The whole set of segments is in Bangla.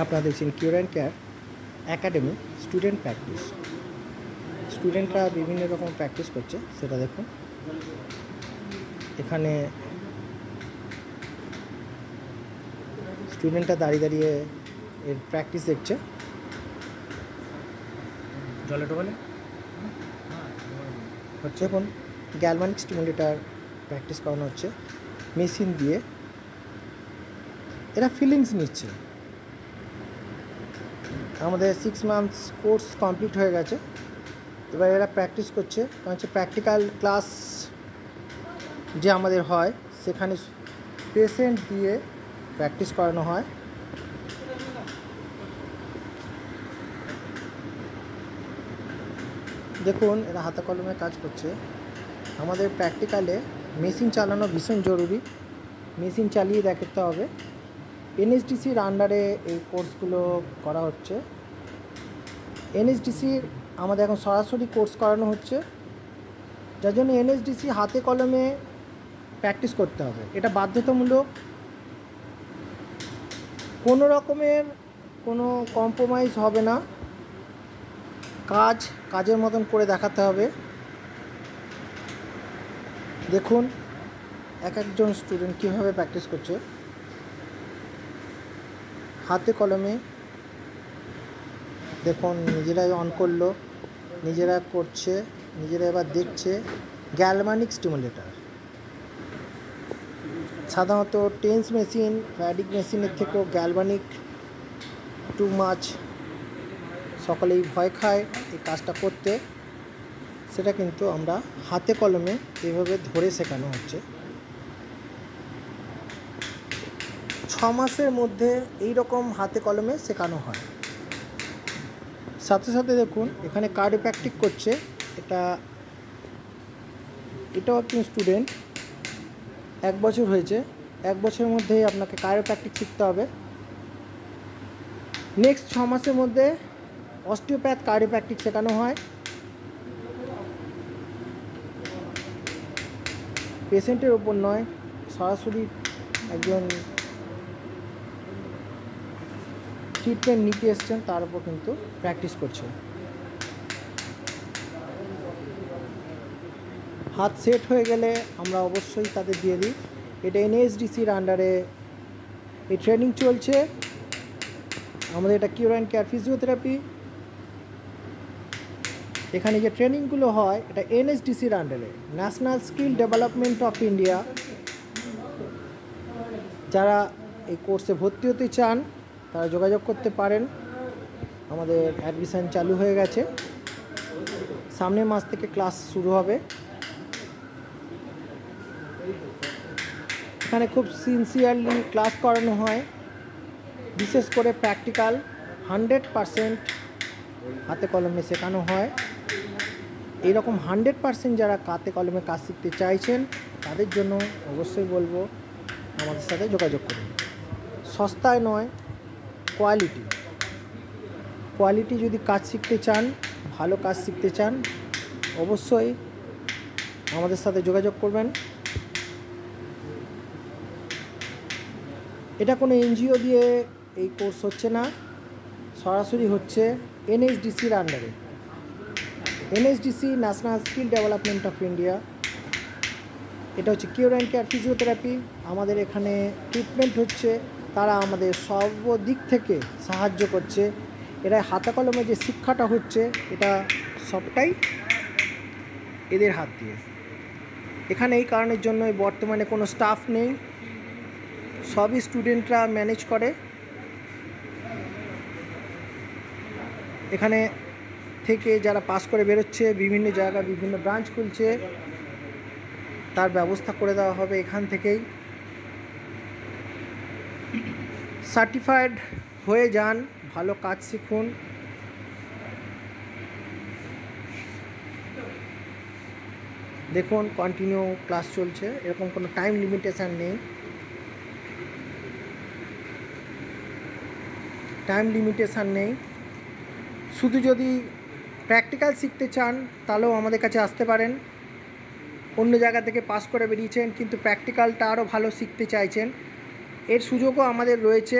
আপনারা দেখছেন cure and care academy student practice. স্টুডেন্টরা বিভিন্ন রকম প্র্যাকটিস করছে, সেটা দেখুন। এখানে স্টুডেন্টরা দাঁড়িয়ে দাঁড়িয়ে এর প্র্যাকটিস দেখছে। জলে ঢোকালে হচ্ছে এখন গ্যালভানিক স্টিমুলেটর প্র্যাকটিস করানো হচ্ছে মেশিন দিয়ে। এরা ফিলিংস নিচ্ছে। আমাদের 6 মান্থস কোর্স কমপ্লিট হয়ে গেছে। এবার এরা প্র্যাকটিস করছে, কারণ হচ্ছে প্র্যাকটিক্যাল ক্লাস যে আমাদের হয় সেখানে পেশেন্ট দিয়ে প্র্যাকটিস করানো হয়। দেখুন এরা হাতে কলমে কাজ করছে। আমাদের প্র্যাকটিক্যালে মেশিন চালানো ভীষণ জরুরি। মেশিন চালিয়ে দেখাতে হবে। এনএসডিসির আন্ডারে এই কোর্সগুলো করা হচ্ছে। এনএসডিসির আমাদের এখন সরাসরি কোর্স করানো হচ্ছে, যার জন্য এনএসডিসি হাতে কলমে প্র্যাকটিস করতে হবে। এটা বাধ্যতামূলক। কোনো রকমের কোনো কম্প্রোমাইজ হবে না। কাজের মতন করে দেখাতে হবে। দেখুন একজন স্টুডেন্ট কীভাবে প্র্যাকটিস করছে হাতে কলমে। দেখুন নিজেরাই অন করলো, নিজেরা করছে, নিজেরা এবার দেখছে। গ্যালভানিক স্টিমুলেটর সাধারণত টেন্স মেশিন, ফ্যাডিক মেশিনের থেকেও গ্যালভানিক টু মাচ, সকলেই ভয় খায় এই কাজটা করতে। সেটা কিন্তু আমরা হাতে কলমে এভাবে ধরে শেখানো হচ্ছে। 6 মাসের মধ্যে এই রকম হাতে কলমে শেখানো হয়। সাথে সাথে দেখুন এখানে কার্ডিওপ্র্যাকটিক করছে। এটাও একজন স্টুডেন্ট, 1 বছর হয়েছে। 1 বছরের মধ্যেই আপনাকে কার্ডিওপ্র্যাকটিক শিখতে হবে। নেক্সট 6 মাসের মধ্যে অস্টিওপ্যাথ কার্ডিওপ্র্যাকটিক শেখানো হয়। পেশেন্টের ওপর নয়, সরাসরি একজন ট্রিটমেন্ট নিতে এসছেন তার উপর কিন্তু প্র্যাকটিস করছে। হাত সেট হয়ে গেলে আমরা অবশ্যই তাদের দিয়ে দিই। এটা এনএসডিসির আন্ডারে এই ট্রেনিং চলছে। আমাদের এটা কিউর অ্যান্ড কেয়ার ফিজিওথেরাপি। এখানে যে ট্রেনিংগুলো হয় এটা এনএসডিসির আন্ডারে, national skill development of India. যারা এই কোর্সে ভর্তি হতে চান তারা যোগাযোগ করতে পারেন। আমাদের অ্যাডমিশান চালু হয়ে গেছে। সামনের মাস থেকে ক্লাস শুরু হবে। এখানে খুব সিনসিয়ারলি ক্লাস করানো হয়। বিশেষ করে প্র্যাকটিক্যাল 100% হাতে কলমে শেখানো হয়। এইরকম 100% যারা হাতে কলমে কাজ শিখতে চাইছেন তাদের জন্য অবশ্যই বলবো আমাদের সাথে যোগাযোগ করুন। সস্তায় নয়, কোয়ালিটি যদি কাজ শিখতে চান, ভালো কাজ শিখতে চান, অবশ্যই আমাদের সাথে যোগাযোগ করবেন। এটা কোনো এনজিও দিয়ে এই কোর্স হচ্ছে না, সরাসরি হচ্ছে এনএসডিসির আন্ডারে। NSDC national skill development of India. এটা হচ্ছে কিউর অ্যান্ড কেয়ার ফিজিওথেরাপি। আমাদের এখানে ট্রিটমেন্ট হচ্ছে, তারা আমাদের সর্বদিক থেকে সাহায্য করছে। এরা হাতে কলমে যে শিক্ষাটা হচ্ছে এটা সবটাই এদের হাত দিয়ে। এখানে এই কারণের জন্য বর্তমানে কোনো স্টাফ নেই, সবই স্টুডেন্টরা ম্যানেজ করে। এখানে থেকে যারা পাস করে বেরোচ্ছে বিভিন্ন জায়গায় বিভিন্ন ব্রাঞ্চ খুলছে, তার ব্যবস্থা করে দেওয়া হবে এখান থেকেই। সার্টিফাইড হয়ে যান, ভালো কাজ শিখুন। দেখুন কন্টিনিউ ক্লাস চলছে, এরকম কোনো টাইম লিমিটেশান নেই। শুধু যদি প্র্যাকটিক্যাল শিখতে চান তাহলেও আমাদের কাছে আসতে পারেন। অন্য জায়গা থেকে পাস করে বেরিয়েছেন কিন্তু প্র্যাকটিক্যালটা আরও ভালো শিখতে চাইছেন, এর সুযোগও আমাদের রয়েছে।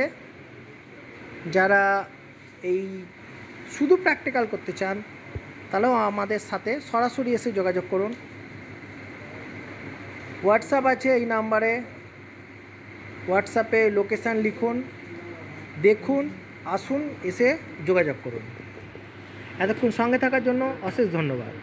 যারা এই শুধু প্র্যাকটিক্যাল করতে চান তাহলেও আমাদের সাথে সরাসরি এসে যোগাযোগ করুন। হোয়াটসঅ্যাপ আছে এই নাম্বারে, হোয়াটসঅ্যাপে লোকেশান লিখুন, দেখুন, আসুন, এসে যোগাযোগ করুন। এতক্ষণ সঙ্গে থাকার জন্য অশেষ ধন্যবাদ।